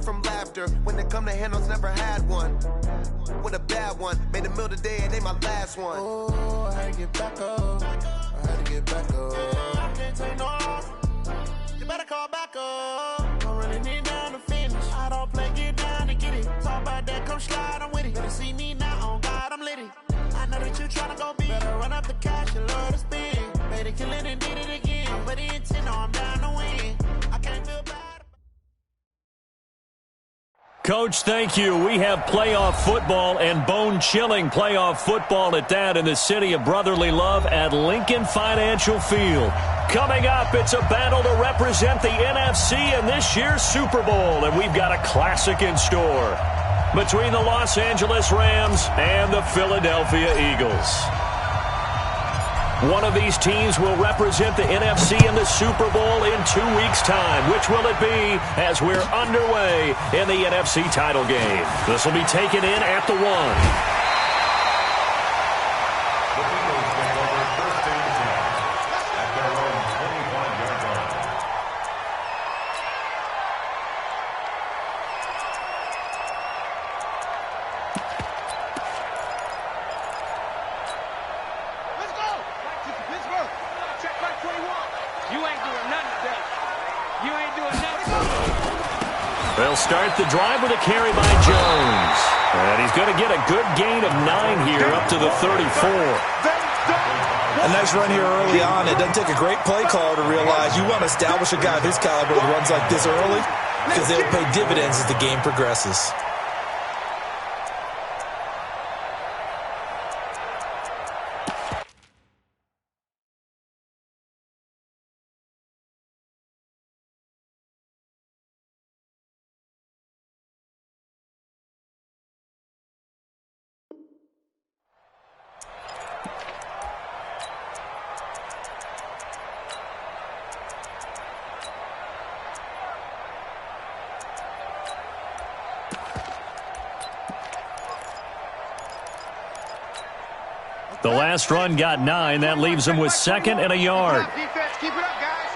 turn from laughter. When it come to handles, never had one. With a bad one, made a meal today and ain't my last one. Oh, I had to get back up. I had to get back up. I can't take no off. You better call back up. Don't really need down to finish. I don't play, get down to get it. Talk about that, come slide, I'm with it. Better see me now, on God, I'm litty. I know that you tryna go big. Better run up the cash, you love to spend. Made it, kill it, and did it again. But the intent, no, I'm down to win. I can't feel bad. Coach, thank you. We have playoff football and bone-chilling playoff football at that in the city of brotherly love at Lincoln Financial Field. Coming up, it's a battle to represent the NFC in this year's Super Bowl, and we've got a classic in store between the Los Angeles Rams and the Philadelphia Eagles. One of these teams will represent the NFC in the Super Bowl in 2 weeks' time. Which will it be as we're underway in the NFC title game? This will be taken in at the 1. They'll start the drive with a carry by Jones. And he's going to get a good gain of 9 here up to the 34. A nice run here early on. It doesn't take a great play caller to realize you want to establish a guy of his caliber who runs like this early because they'll pay dividends as the game progresses. The last run got 9. That leaves him with 2nd and a yard. Defense, keep it up, guys.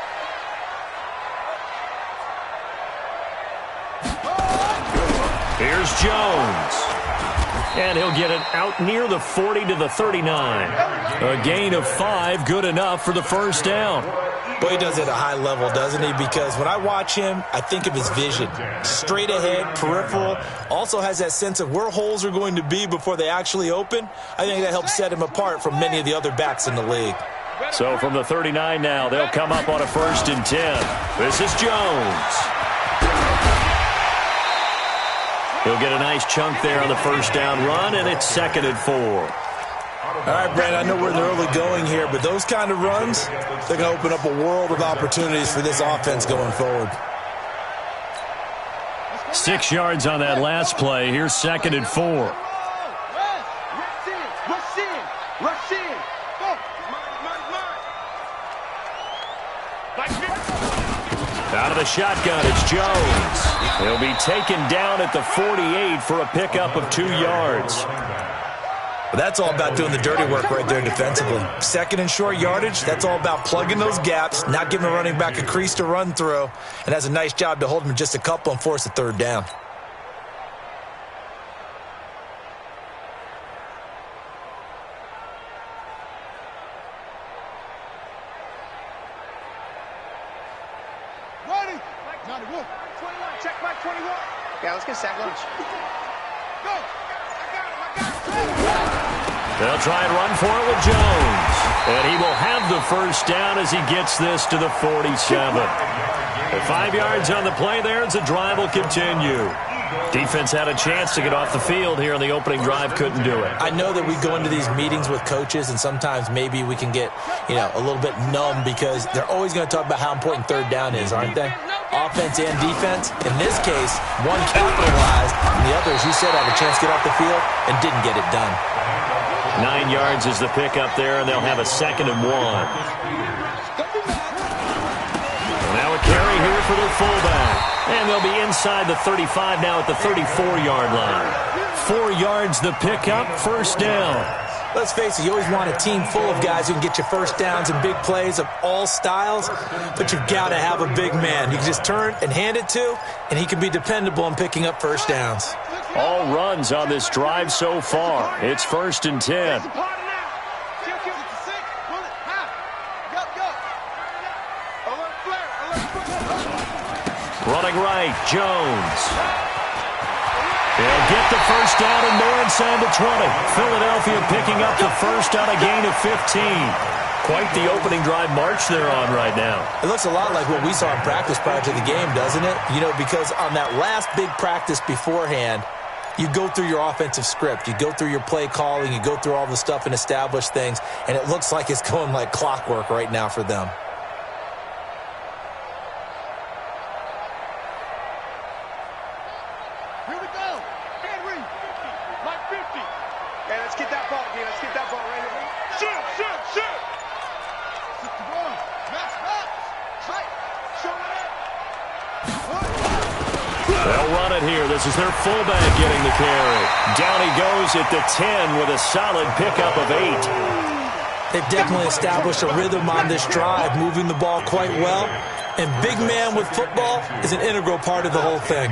Here's Jones. And he'll get it out near the 40 to the 39. A gain of 5, good enough for the first down. Boy, he does it at a high level, doesn't he? Because when I watch him, I think of his vision. Straight ahead, peripheral. Also has that sense of where holes are going to be before they actually open. I think that helps set him apart from many of the other backs in the league. So from the 39 now, they'll come up on a 1st and 10. This is Jones. He'll get a nice chunk there on the first down run, and it's 2nd and 4. All right, Brandon, I know we're in the early going here, but those kind of runs, they're going to open up a world of opportunities for this offense going forward. 6 yards on that last play. Here's 2nd and 4. Rush in. Go. Out of the shotgun, it's Jones. He'll be taken down at the 48 for a pickup of 2 yards. But that's all about doing the dirty work right there defensively. 2nd and short yardage, that's all about plugging those gaps, not giving the running back a crease to run through, and has a nice job to hold him just a couple and force a 3rd down. Ready. Johnny Wolf. 21. Check back 21. Yeah, let's get sack lunch. Go. They'll try and run for it with Jones. And he will have the first down as he gets this to the 47. The 5 yards on the play there as the drive will continue. Defense had a chance to get off the field here in the opening drive, couldn't do it. I know that we go into these meetings with coaches, and sometimes maybe we can get, a little bit numb because they're always going to talk about how important 3rd down is, aren't they? Offense and defense. In this case, one capitalized, and the other, as you said, had a chance to get off the field and didn't get it done. 9 yards is the pickup there, and they'll have a 2nd and 1. Now a carry here for the fullback. And they'll be inside the 35 now at the 34-yard line. 4 yards the pickup, first down. Let's face it, you always want a team full of guys who can get you first downs and big plays of all styles, but you've got to have a big man you can just turn and hand it to, and he can be dependable in picking up first downs. All runs on this drive so far. It's 1st and 10. Running right, Jones. They'll get the first down and more inside the 20. Philadelphia picking up the first on a gain of 15. Quite the opening drive march they're on right now. It looks a lot like what we saw in practice prior to the game, doesn't it? You know, because on that last big practice beforehand, you go through your offensive script. You go through your play calling. You go through all the stuff and establish things. And it looks like it's going like clockwork right now for them. Here we go. Man read. Like 50. Okay, let's get that ball again. Let's get that ball right here. Shoot, shoot, shoot. Shoot the ball. Max, max. Right. Show it. They'll run it here. This is their fullback getting the carry. Down he goes at the 10 with a solid pickup of 8. They've definitely established a rhythm on this drive, moving the ball quite well. And big man with football is an integral part of the whole thing.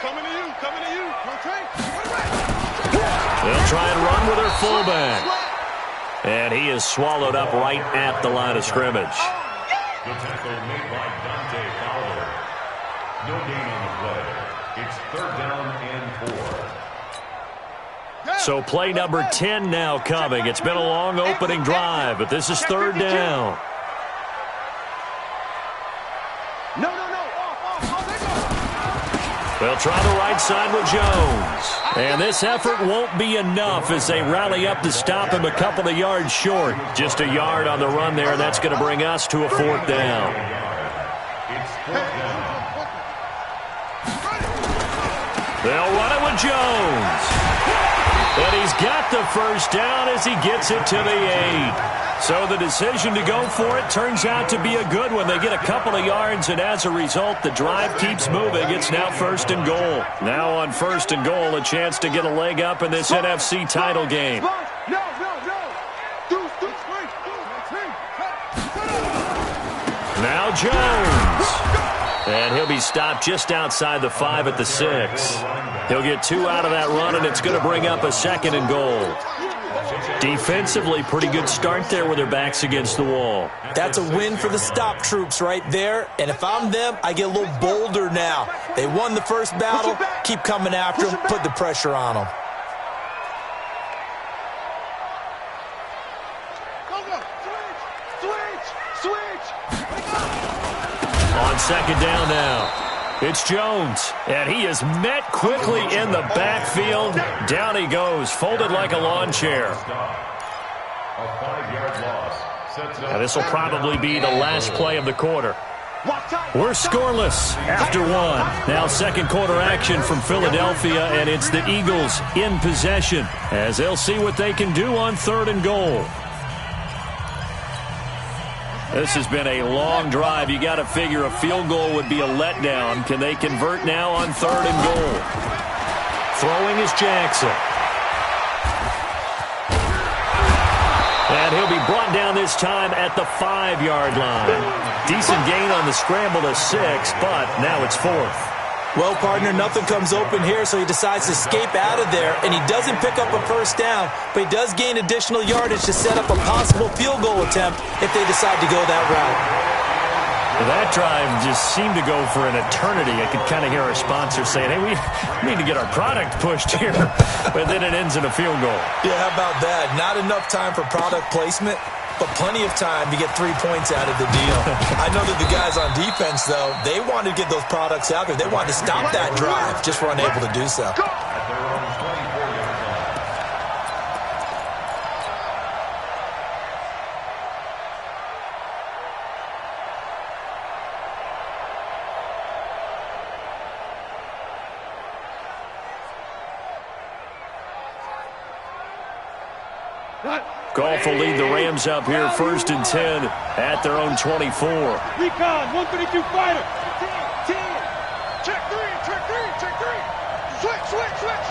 Coming to you. Coming to you. Okay. They'll try and run with their fullback. And he is swallowed up right at the line of scrimmage. The tackle made by Dante Fowler. No gain on the play. It's 3rd down and 4. So play number 10 now coming. It's been a long opening drive, but this is 3rd down. No, no, no. They'll try the right side with Jones. And this effort won't be enough as they rally up to stop him a couple of yards short. Just a yard on the run there, and that's going to bring us to a 4th down. It's 4th down. They'll run it with Jones. And he's got the first down as he gets it to the 8. So the decision to go for it turns out to be a good one. They get a couple of yards, and as a result, the drive keeps moving. It's now 1st and goal. Now on 1st and goal, a chance to get a leg up in this NFC title game. No, no, no. Now Jones. And he'll be stopped just outside the 5 at the 6. He'll get 2 out of that run, and it's going to bring up a 2nd and goal. Defensively, pretty good start there with their backs against the wall. That's a win for the stop troops right there. And if I'm them, I get a little bolder now. They won the first battle. Keep coming after them. Put the pressure on them. On 2nd down now. It's Jones, and he is met quickly in the backfield. Down he goes, folded like a lawn chair. A 5-yard loss. And this will probably be the last play of the quarter. We're scoreless after 1. Now 2nd quarter action from Philadelphia, and it's the Eagles in possession as they'll see what they can do on 3rd and goal. This has been a long drive. You got to figure a field goal would be a letdown. Can they convert now on 3rd and goal? Throwing is Jackson. And he'll be brought down this time at the 5-yard line. Decent gain on the scramble to 6, but now it's 4th. Well, partner, nothing comes open here, so he decides to escape out of there, and he doesn't pick up a first down, but he does gain additional yardage to set up a possible field goal attempt if they decide to go that route. Well, that drive just seemed to go for an eternity. I could kind of hear our sponsor saying, hey, we need to get our product pushed here, but then it ends in a field goal. Yeah, how about that? Not enough time for product placement, but plenty of time to get 3 points out of the deal. I know that the guys on defense, though, they wanted to get those products out there. They wanted to stop that drive, just were unable to do so. At their own 24-yard line. Goff will lead the Rams up here 1st and 10 at their own 24. Recon, 132 fighter. 10. Check 3, check 3, check 3. Switch, switch, switch.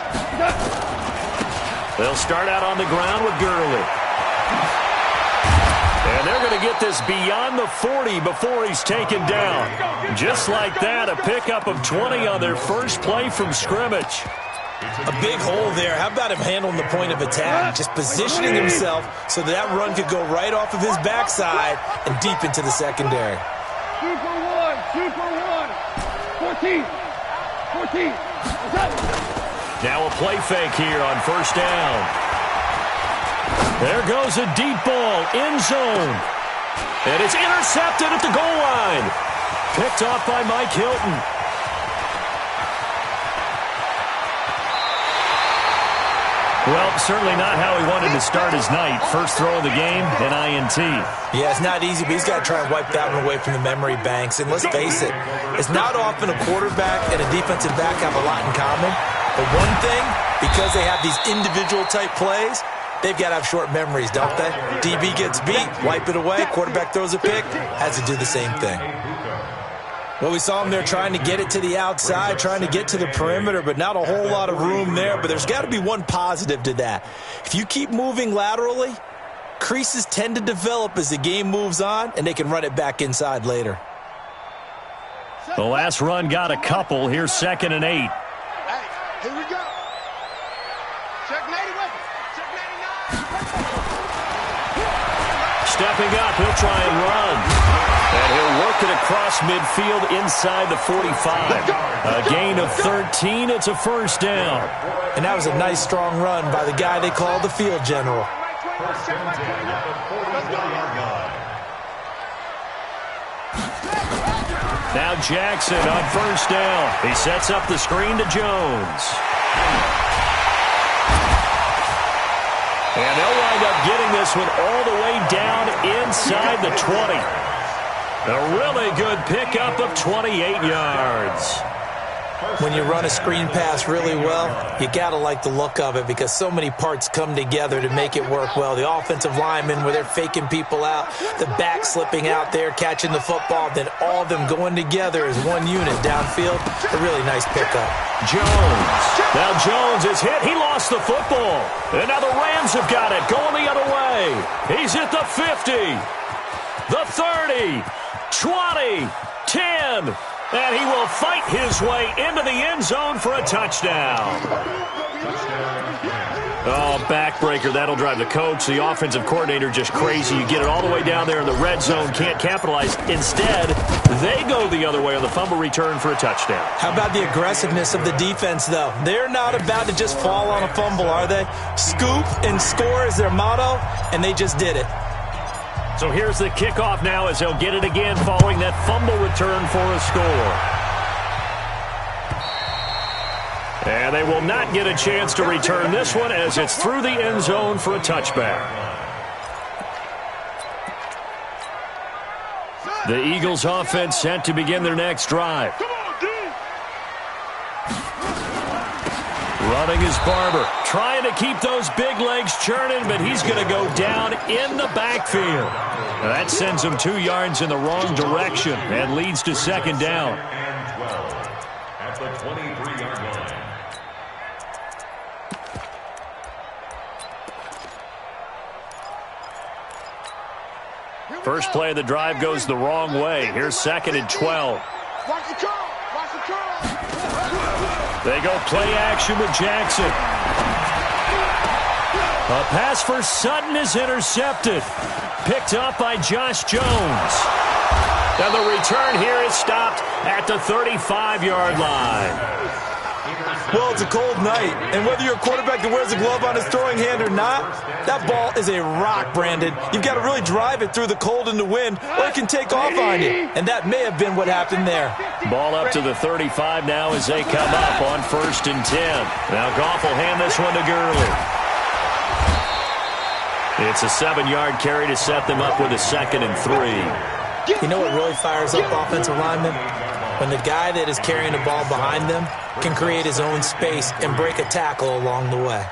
They'll start out on the ground with Gurley. And they're going to get this beyond the 40 before he's taken down. Just like that, a pickup of 20 on their first play from scrimmage. A big hole there. How about him handling the point of attack? Just positioning himself so that run could go right off of his backside and deep into the secondary. Super one. 14. Now a play fake here on first down. There goes a deep ball, end zone. And it's intercepted at the goal line. Picked off by Mike Hilton. Well, certainly not how he wanted to start his night. First throw of the game, an INT. Yeah, it's not easy, but he's got to try and wipe that one away from the memory banks. And let's face it, it's not often a quarterback and a defensive back have a lot in common. But one thing, because they have these individual type plays, they've got to have short memories, don't they? DB gets beat, wipe it away. Quarterback throws a pick, has to do the same thing. Well, we saw him there trying to get it to the outside, trying to get to the perimeter, but not a whole lot of room there. But there's got to be one positive to that. If you keep moving laterally, creases tend to develop as the game moves on, and they can run it back inside later. The last run got a couple. Here's 2nd and 8. Hey, here we go. Check 90 weapons. Check 99. Stepping up, he'll try and run. And he'll work it across midfield inside the 45. A gain of 13. It's a first down. And that was a nice, strong run by the guy they call the field general. Now Jackson on first down. He sets up the screen to Jones. And they'll wind up getting this one all the way down inside the 20. A really good pickup of 28 yards. When you run a screen pass really well, you got to like the look of it because so many parts come together to make it work well. The offensive linemen, where they're faking people out, the back slipping out there, catching the football, then all of them going together as one unit downfield. A really nice pickup. Jones. Now Jones is hit. He lost the football. And now the Rams have got it going the other way. He's at the 50, the 30, 20, 10. And he will fight his way into the end zone for a touchdown. Oh, backbreaker. That'll drive the coach, the offensive coordinator, just crazy. You get it all the way down there in the red zone, can't capitalize. Instead, they go the other way on the fumble return for a touchdown. How about the aggressiveness of the defense, though? They're not about to just fall on a fumble, are they? Scoop and score is their motto, and they just did it. So here's the kickoff now as they'll get it again following that fumble return for a score. And they will not get a chance to return this one as it's through the end zone for a touchback. The Eagles offense set to begin their next drive. Running is Barber, trying to keep those big legs churning, but he's going to go down in the backfield. That sends him 2 yards in the wrong direction and leads to second down. And 12 at the 23-yard line. First play of the drive goes the wrong way. Here's 2nd and 12. Watch the curl. Watch the curl. They go play action with Jackson. A pass for Sutton is intercepted. Picked up by Josh Jones. And the return here is stopped at the 35-yard line. Well, it's a cold night, and whether you're a quarterback that wears a glove on his throwing hand or not, that ball is a rock, Brandon. You've got to really drive it through the cold and the wind, or it can take off on you, and that may have been what happened there. Ball up to the 35 now as they come up on 1st and 10. Now Goff will hand this one to Gurley. It's a 7-yard carry to set them up with a 2nd and 3. You know what really fires up offensive linemen? When the guy that is carrying the ball behind them can create his own space and break a tackle along the way.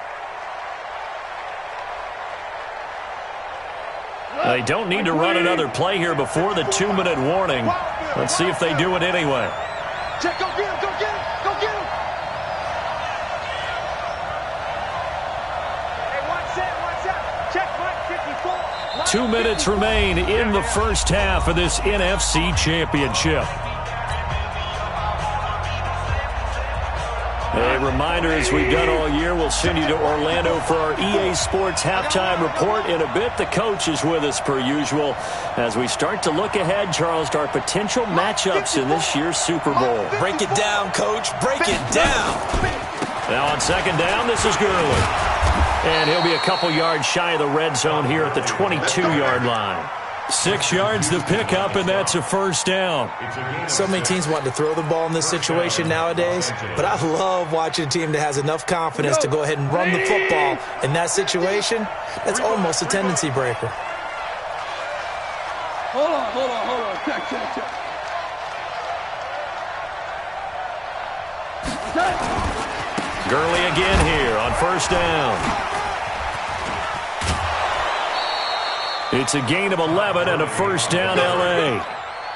They don't need to run another play here before the 2-minute warning. Let's see if they do it anyway. Check, go get him, go get him, go get him. 2 minutes remain in the first half of this NFC Championship. A reminder, as we've done all year, we'll send you to Orlando for our EA Sports halftime report in a bit. The coach is with us per usual as we start to look ahead, Charles, to our potential matchups in this year's Super Bowl. Break it down, Coach. Break it down. Now on second down, this is Gurley. And he'll be a couple yards shy of the red zone here at the 22-yard line. 6 yards to pick up, and that's a first down. So many teams want to throw the ball in this situation nowadays, but I love watching a team that has enough confidence to go ahead and run the football in that situation. That's almost a tendency breaker. Hold on. Check. Gurley again here on first down. It's a gain of 11 and a first down, L.A.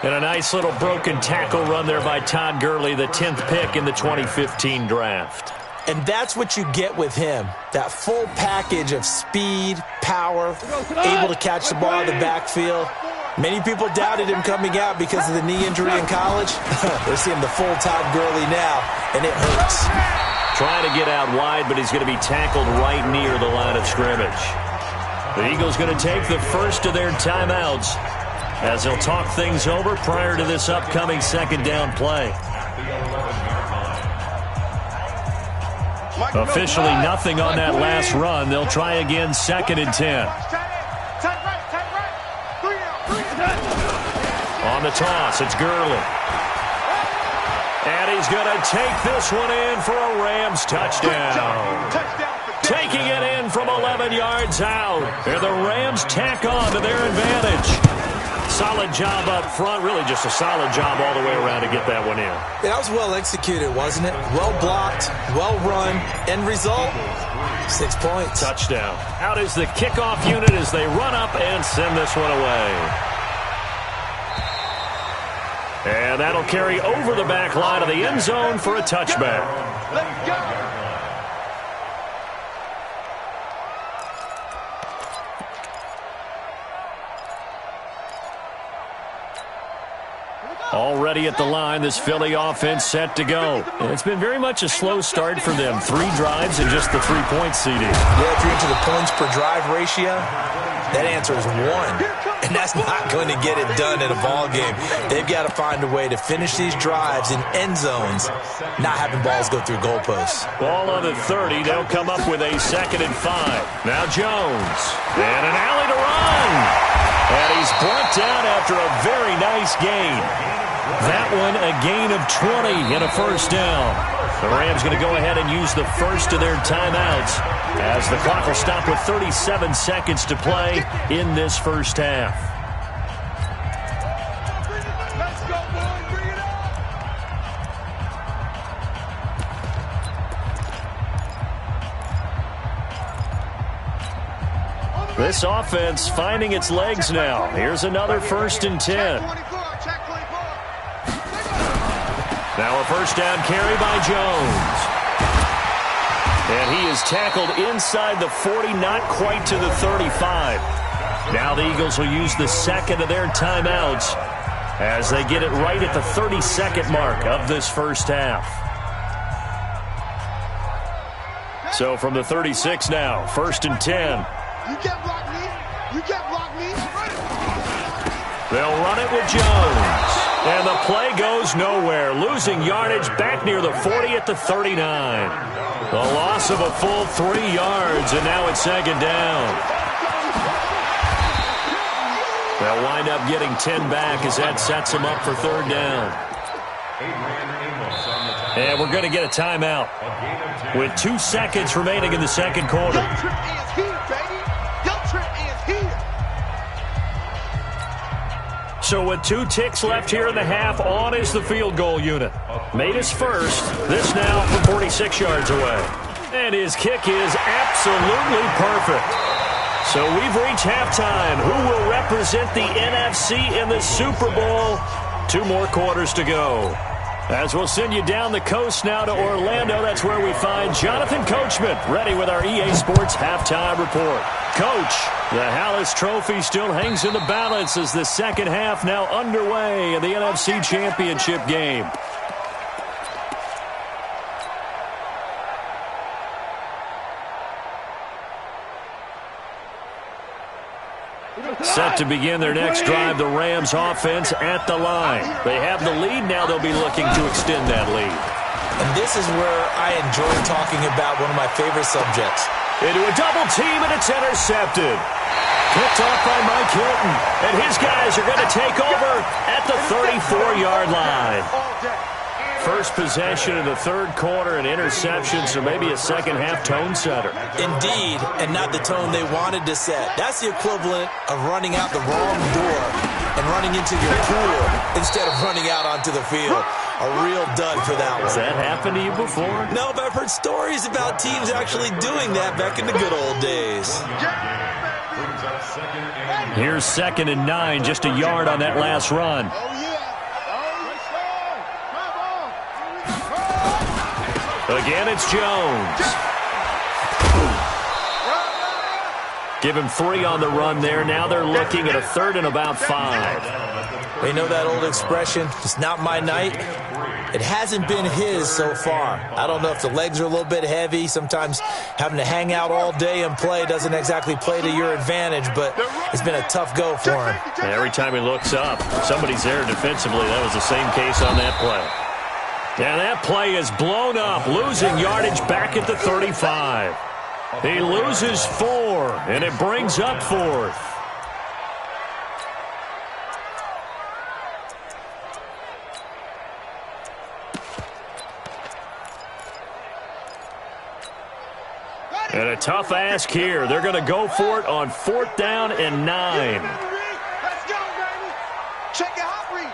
And a nice little broken tackle run there by Todd Gurley, the 10th pick in the 2015 draft. And that's what you get with him, that full package of speed, power, able to catch the ball out of the backfield. Many people doubted him coming out because of the knee injury in college. They're seeing the full Todd Gurley now, and it hurts. Trying to get out wide, but he's going to be tackled right near the line of scrimmage. The Eagles going to take the first of their timeouts as they'll talk things over prior to this upcoming second down play. Officially nothing on that last run. They'll try again, 2nd and 10. On the toss, it's Gurley. And he's going to take this one in for a Rams touchdown. Taking it in from 11 yards out. And the Rams tack on to their advantage. Solid job up front. Really just a solid job all the way around to get that one in. Yeah, that was well executed, wasn't it? Well blocked, well run. End result, 6 points. Touchdown. Out is the kickoff unit as they run up and send this one away. And that'll carry over the back line of the end zone for a touchback. Let's go. Already at the line, this Philly offense set to go. And it's been very much a slow start for them. 3 drives and just the 3-point CD. Yeah, if you're into the points per drive ratio, that answer is 1. And that's not going to get it done in a ball game. They've got to find a way to finish these drives in end zones, not having balls go through goalposts. Ball on the 30. They'll come up with a 2nd and 5. Now Jones. And an alley to run. And he's brought down after a very nice gain. That one a gain of 20 and a first down. The Rams going to go ahead and use the first of their timeouts as the clock will stop with 37 seconds to play in this first half. Let's go, boys. Bring it on. This offense finding its legs now. Here's another 1st and 10. Now a first down carry by Jones. And he is tackled inside the 40, not quite to the 35. Now the Eagles will use the 2nd of their timeouts as they get it right at the 32nd mark of this first half. So from the 36 now, 1st and 10. You can't block me. You can't block me. They'll run it with Jones. And the play goes nowhere. Losing yardage back near the 40 at the 39. The loss of a full 3 yards, and now it's 2nd down. They'll wind up getting 10 back as that sets them up for 3rd down. And we're going to get a timeout with 2 seconds remaining in the second quarter. So with 2 ticks left here in the half, on is the field goal unit. Made his first. This now from 46 yards away. And his kick is absolutely perfect. So we've reached halftime. Who will represent the NFC in the Super Bowl? 2 more quarters to go. As we'll send you down the coast now to Orlando, that's where we find Jonathan Coachman, ready with our EA Sports Halftime Report. Coach, the Hallis Trophy still hangs in the balance as the second half now underway in the NFC Championship game. Set to begin their next drive, the Rams offense at the line. They have the lead. Now they'll be looking to extend that lead. And this is where I enjoy talking about one of my favorite subjects. Into a double team, and it's intercepted. Picked off by Mike Hilton. And his guys are going to take over at the 34-yard line. First possession in the third quarter, an interception, so maybe a second-half tone setter. Indeed, and not the tone they wanted to set. That's the equivalent of running out the wrong door and running into your pool instead of running out onto the field. A real dud for that one. Has that happened to you before? No, but I've heard stories about teams actually doing that back in the good old days. Here's 2nd and 9, just a yard on that last run. Again, it's Jones. Give him 3 on the run there. Now they're looking at a 3rd and about 5. They know that old expression, it's not my night. It hasn't been his so far. I don't know if the legs are a little bit heavy. Sometimes having to hang out all day and play doesn't exactly play to your advantage, but it's been a tough go for him. Every time he looks up, somebody's there defensively. That was the same case on that play. And that play is blown up, losing yardage back at the 35. He loses 4, and it brings up 4th. And a tough ask here. They're going to go for it on 4th down and 9. Let's go, baby. Check your hot read.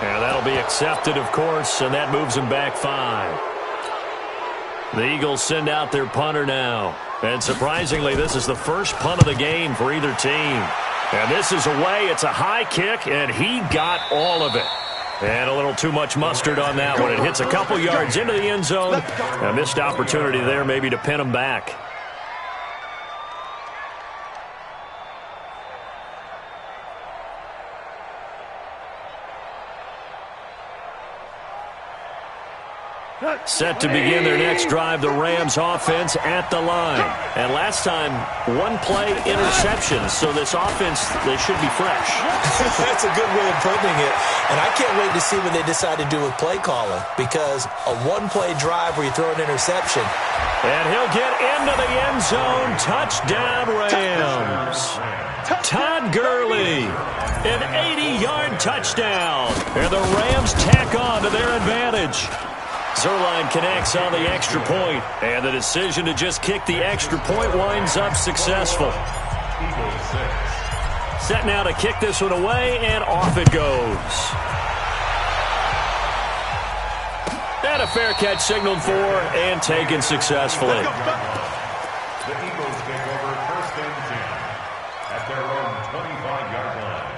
And that'll be accepted, of course, and that moves them back 5. The Eagles send out their punter now. And surprisingly, this is the first punt of the game for either team. And this is away. It's a high kick, and he got all of it. And a little too much mustard on that one. It hits a couple yards into the end zone. A missed opportunity there maybe to pin him back. Set to begin their next drive, the Rams offense at the line. And last time, 1 play interception, so this offense, they should be fresh. That's a good way of putting it. And I can't wait to see what they decide to do with play calling, because a 1-play drive where you throw an interception. And he'll get into the end zone. Touchdown, Rams. Todd Gurley, an 80-yard touchdown. And the Rams tack on to their advantage. Zerline connects on the extra point, and the decision to just kick the extra point winds up successful. Set now to kick this one away, and off it goes. And a fair catch signaled for and taken successfully. The Eagles take over 1st and 10 at their own 25-yard line.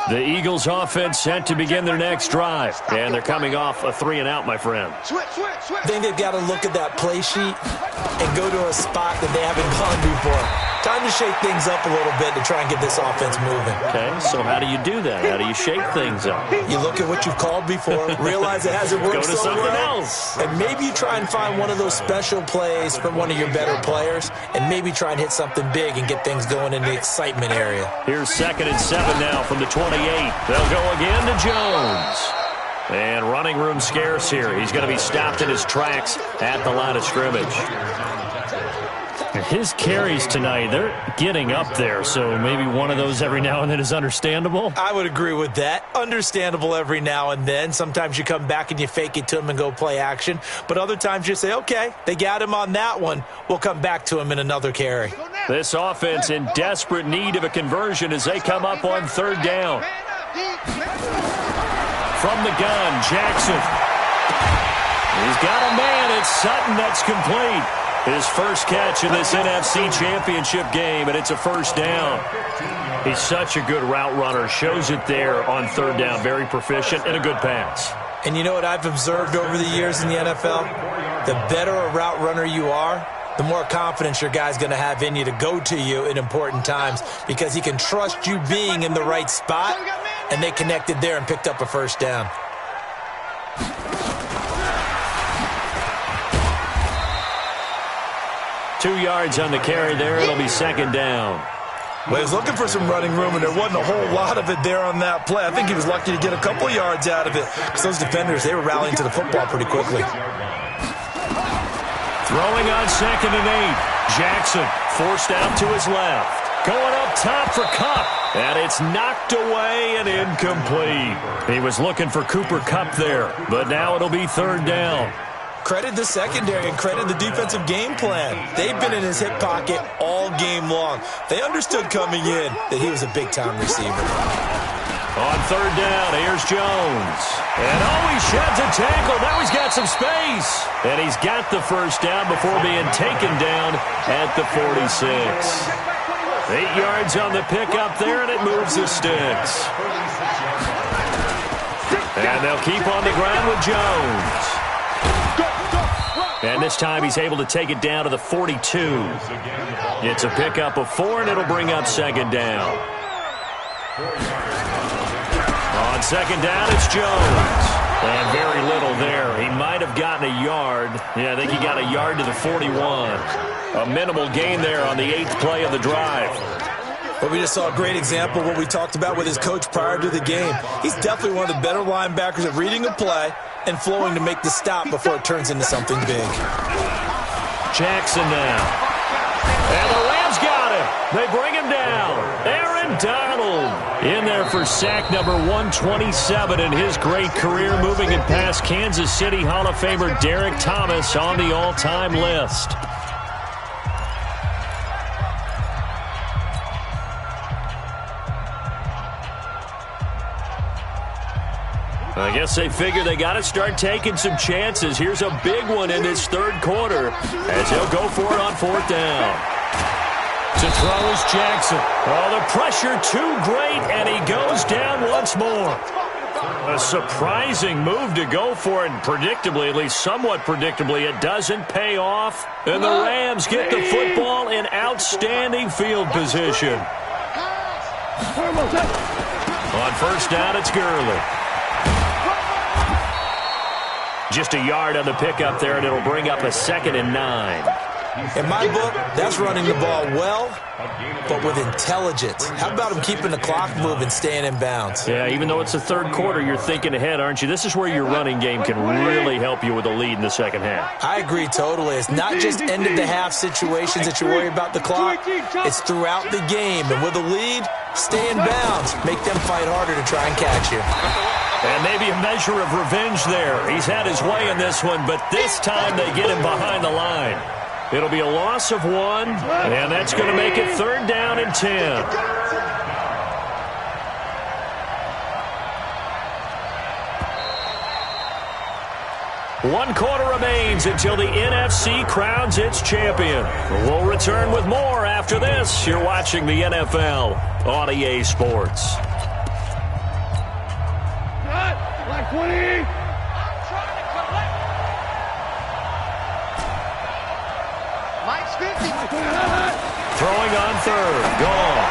The Eagles offense set to begin their next drive. And they're coming off a 3-and-out, my friend. I think they've got to look at that play sheet and go to a spot that they haven't gone before. Time to shake things up a little bit to try and get this offense moving. Okay, so how do you do that? How do you shake things up? You look at what you've called before, realize it hasn't worked Go to so something well, else. and maybe you try and find one of those special plays from one of your better players, and maybe try and hit something big and get things going in the excitement area. Here's 2nd and 7 now from the 28. They'll go again to Jones. And running room scarce here. He's going to be stopped in his tracks at the line of scrimmage. His carries tonight, they're getting up there, so maybe one of those every now and then is understandable. I would agree with that. Understandable every now and then. Sometimes you come back and you fake it to him and go play action. But other times you say, okay, they got him on that one. We'll come back to him in another carry. This offense in desperate need of a conversion as they come up on third down. From the gun, Jackson. He's got a man. It's Sutton that's complete. His first catch in this NFC Championship game, and it's a first down. He's such a good route runner. Shows it there on third down. Very proficient and a good pass. And you know what I've observed over the years in the NFL? The better a route runner you are, the more confidence your guy's going to have in you to go to you in important times because he can trust you being in the right spot, and they connected there and picked up a first down. 2 yards on the carry there. It'll be second down. Well, he was looking for some running room, and there wasn't a whole lot of it there on that play. I think he was lucky to get a couple of yards out of it because those defenders, they were rallying to the football pretty quickly. Throwing on 2nd and 8. Jackson forced out to his left. Going up top for Kupp. And it's knocked away and incomplete. He was looking for Cooper Kupp there, but now it'll be third down. Credit the secondary and credit the defensive game plan. They've been in his hip pocket all game long. They understood coming in that he was a big-time receiver. On third down, here's Jones. And he sheds a tackle. Now he's got some space. And he's got the first down before being taken down at the 46. 8 yards on the pickup there, and it moves the sticks. And they'll keep on the ground with Jones. And this time he's able to take it down to the 42. It's a pickup of 4, and it'll bring up second down. On second down, it's Jones. And very little there. He might have gotten a yard. Yeah, I think he got a yard to the 41. A minimal gain there on the 8th play of the drive. But we just saw a great example of what we talked about with his coach prior to the game. He's definitely one of the better linebackers at reading a play and flowing to make the stop before it turns into something big. Jackson now. And the Rams got him. They bring him down. Aaron Donald in there for sack number 127 in his great career, moving it past Kansas City Hall of Famer Derek Thomas on the all-time list. I guess they figure they got to start taking some chances. Here's a big one in this third quarter as he'll go for it on fourth down. To throw is Jackson. Oh, the pressure too great, and he goes down once more. A surprising move to go for it, and predictably, at least somewhat predictably, it doesn't pay off. And the Rams get the football in outstanding field position. On first down, it's Gurley. Just a yard on the pickup there, and it'll bring up a 2nd and 9. In my book, that's running the ball well, but with intelligence. How about him keeping the clock moving, staying in bounds? Yeah, even though it's the third quarter, you're thinking ahead, aren't you? This is where your running game can really help you with a lead in the second half. I agree totally. It's not just end-of-the-half situations that you worry about the clock. It's throughout the game. And with a lead, stay in bounds. Make them fight harder to try and catch you. And maybe a measure of revenge there. He's had his way in this one, but this time they get him behind the line. It'll be a loss of 1, and that's going to make it third down and 10. One quarter remains until the NFC crowns its champion. We'll return with more after this. You're watching the NFL on EA Sports. Like 20. Mike's 50. Throwing on third. Goff.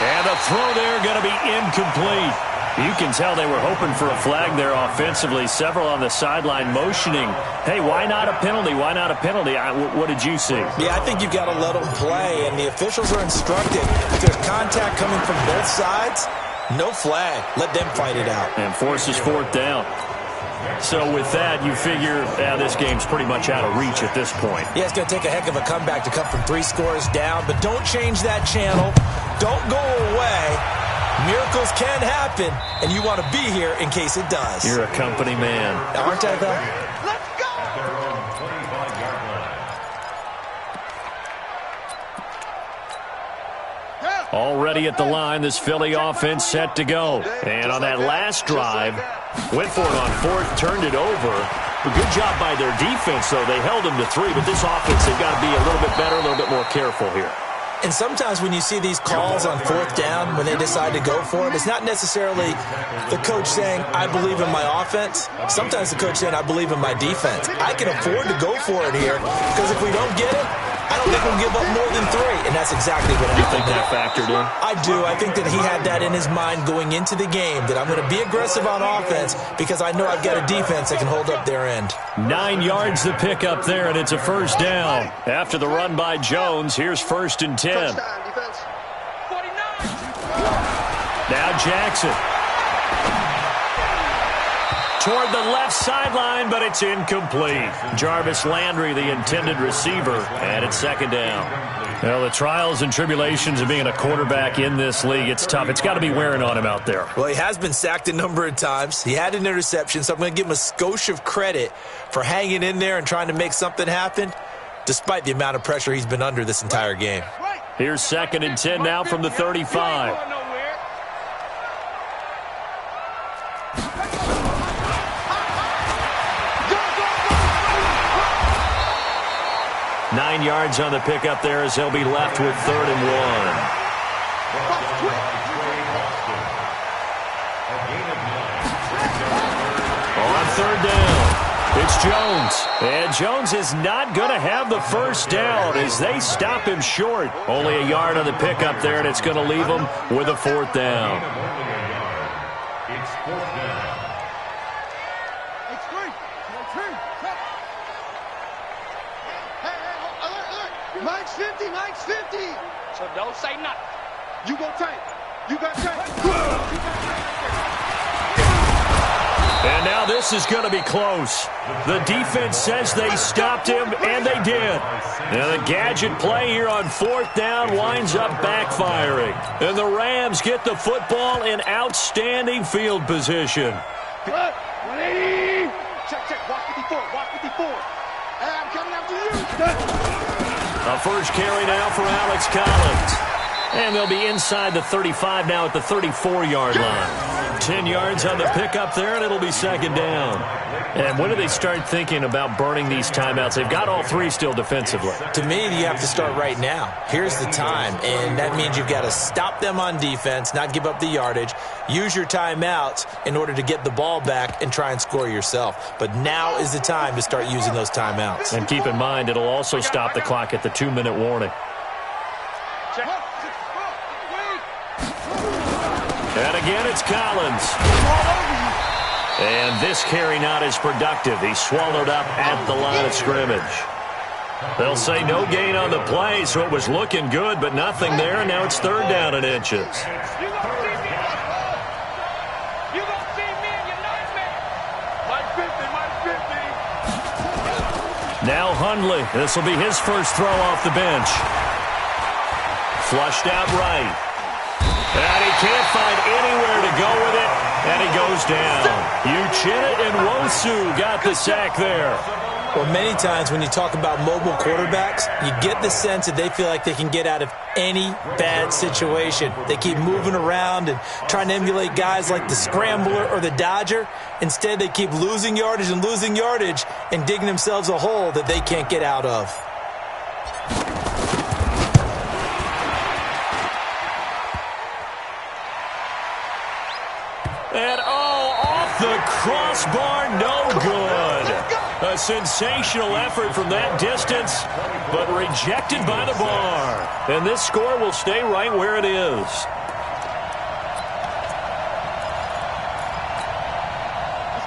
And a throw there going to be incomplete. You can tell they were hoping for a flag there offensively. Several on the sideline motioning, hey, why not a penalty? Why not a penalty? What did you see? Yeah, I think you've got to let them play, and the officials are instructed. If there's contact coming from both sides, no flag. Let them fight it out. And forces fourth down. So with that, you figure this game's pretty much out of reach at this point. Yeah, it's going to take a heck of a comeback to come from 3 scores down, but don't change that channel. Don't go away. Miracles can happen, and you want to be here in case it does. You're a company man. Aren't I, though? Let's go! Already at the line, this Philly offense set to go. And on that last drive, went for it on 4th, turned it over. A good job by their defense, though. They held them to 3, but this offense, they've got to be a little bit better, a little bit more careful here. And sometimes when you see these calls on 4th down, when they decide to go for it, it's not necessarily the coach saying, I believe in my offense. Sometimes the coach saying, I believe in my defense. I can afford to go for it here because if we don't get it, I don't think we'll give up more than 3. And that's exactly what You think that factored in? I do. I think that he had that in his mind going into the game, that I'm going to be aggressive on offense because I know I've got a defense that can hold up their end. 9 yards the pick up there, and it's a first down. After the run by Jones, here's 1st and 10. Now Jackson. Toward the left sideline, but it's incomplete. Jarvis Landry, the intended receiver, and it's 2nd down. Well, the trials and tribulations of being a quarterback in this league, it's tough. It's got to be wearing on him out there. Well, he has been sacked a number of times. He had an interception, so I'm going to give him a skosh of credit for hanging in there and trying to make something happen, despite the amount of pressure he's been under this entire game. Here's 2nd and 10 now from the 35. 9 yards on the pickup there as they'll be left with 3rd and 1. On 3rd down, it's Jones. And Jones is not going to have the first down as they stop him short. Only a yard on the pickup there, and it's going to leave him with a 4th down. It's 4th down. Mike's 50, Mike's 50. So don't say nothing. You go tank. You got tank. And now this is going to be close. The defense says they stopped him, and they did. And the gadget play here on 4th down winds up backfiring. And the Rams get the football in outstanding field position. Good. 180. Check. Walk 54. Walk 54. Hey, I'm coming after you. A first carry now for Alex Collins. And they'll be inside the 35 now at the 34-yard line. 10 yards on the pickup there, and it'll be 2nd down. And when do they start thinking about burning these timeouts? They've got all 3 still defensively. To me, you have to start right now. Here's the time, and that means you've got to stop them on defense, not give up the yardage, use your timeouts in order to get the ball back and try and score yourself. But now is the time to start using those timeouts. And keep in mind, it'll also stop the clock at the 2-minute warning. And again, it's Collins. And this carry not as productive. He's swallowed up at the line of scrimmage. They'll say no gain on the play, so it was looking good, but nothing there, and now it's 3rd down and inches. Now Hundley. This will be his first throw off the bench. Flushed out right. And he can't find anywhere to go with it, and he goes down. Uchenna and Nwosu got the sack there. Well, many times when you talk about mobile quarterbacks, you get the sense that they feel like they can get out of any bad situation. They keep moving around and trying to emulate guys like the Scrambler or the Dodger. Instead, they keep losing yardage and digging themselves a hole that they can't get out of. And off the crossbar, no good. A sensational effort from that distance, but rejected by the bar. And this score will stay right where it is. Let's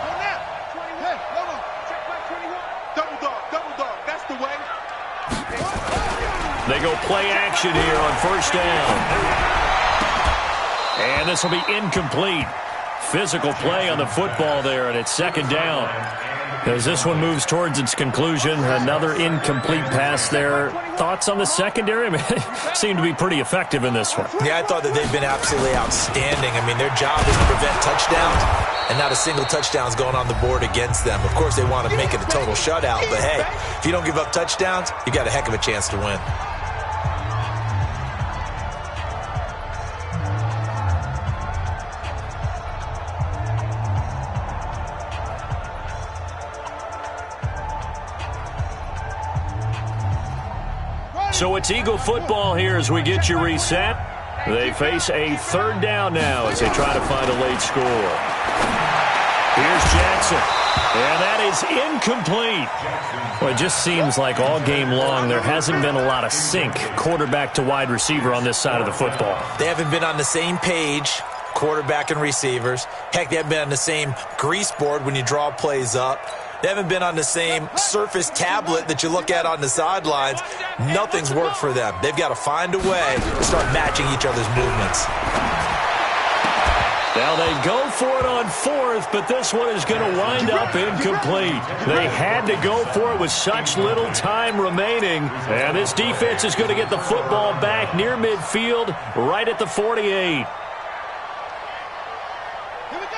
go now. 21. Hey, hold on. Check back 21. Double dog. That's the way. They go play action here on 1st down. And this will be incomplete. Physical play on the football there, and it's second down. As this one moves towards its conclusion, another incomplete pass there. Thoughts on the secondary? I mean, seem to be pretty effective in this one. Yeah, I thought that they've been absolutely outstanding. I mean, their job is to prevent touchdowns, and not a single touchdown's going on the board against them. Of course, they want to make it a total shutout, but hey, if you don't give up touchdowns, you got a heck of a chance to win. So it's Eagle football here as we get you reset. They face a third down now as they try to find a late score. Here's Jackson. And that is incomplete. Well, it just seems like all game long there hasn't been a lot of sync quarterback to wide receiver on this side of the football. They haven't been on the same page, quarterback and receivers. Heck, they haven't been on the same grease board when you draw plays up. They haven't been on the same surface tablet that you look at on the sidelines. Nothing's worked for them. They've got to find a way to start matching each other's movements. Now they go for it on fourth, but this one is going to wind up incomplete. They had to go for it with such little time remaining. And this defense is going to get the football back near midfield, right at the 48.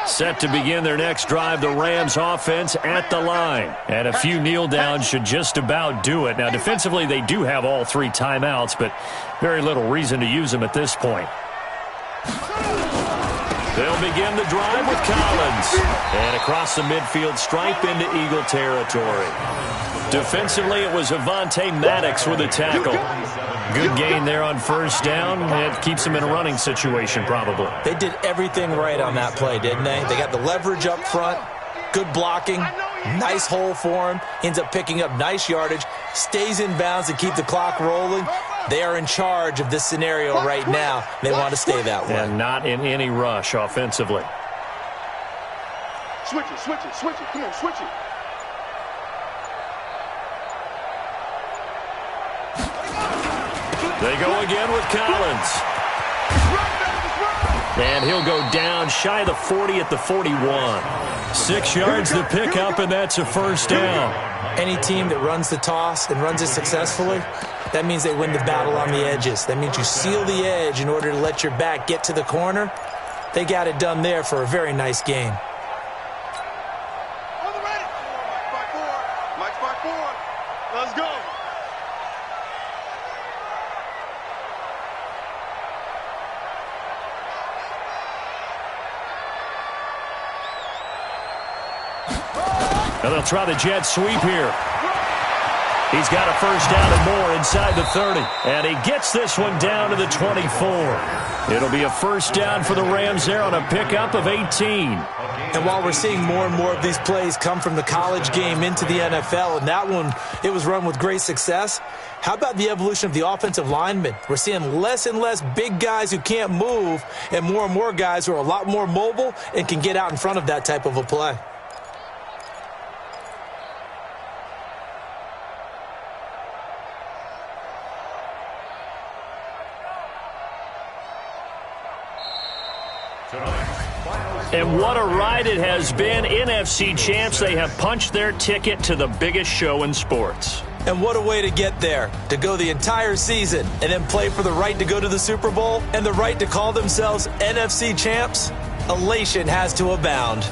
Set to begin their next drive, the Rams offense at the line. And a few kneel downs should just about do it. Now, defensively, they do have all three timeouts, but very little reason to use them at this point. They'll begin the drive with Collins. And across the midfield stripe into Eagle territory. Defensively, it was Avonte Maddox with a tackle. Good gain there on first down. It keeps them in a running situation, probably. They did everything right on that play, didn't they? They got the leverage up front, good blocking, nice hole for him, ends up picking up nice yardage, stays in bounds to keep the clock rolling. They are in charge of this scenario right now. They want to stay that way. And not in any rush offensively. Switch it, switch it, switch it. Come on, switch it. They go again with Collins. And he'll go down shy of the 40 at the 41. 6 yards to pick up, and that's a first down. Any team that runs the toss and runs it successfully, that means they win the battle on the edges. That means you seal the edge in order to let your back get to the corner. They got it done there for a very nice gain. On the ready. Mike's by four. Let's go. Now they'll try the jet sweep here. He's got a first down and more inside the 30. And he gets this one down to the 24. It'll be a first down for the Rams there on a pickup of 18. And while we're seeing more and more of these plays come from the college game into the NFL, and that one, it was run with great success, how about the evolution of the offensive linemen? We're seeing less and less big guys who can't move and more guys who are a lot more mobile and can get out in front of that type of a play. And what a ride it has been. NFC champs, they have punched their ticket to the biggest show in sports. And what a way to get there, to go the entire season and then play for the right to go to the Super Bowl and the right to call themselves NFC champs. Elation has to abound.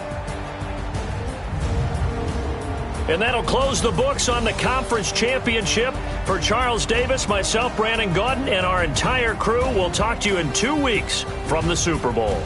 And that'll close the books on the conference championship. For Charles Davis, myself, Brandon Gaudin, and our entire crew, we'll talk to you in 2 weeks from the Super Bowl.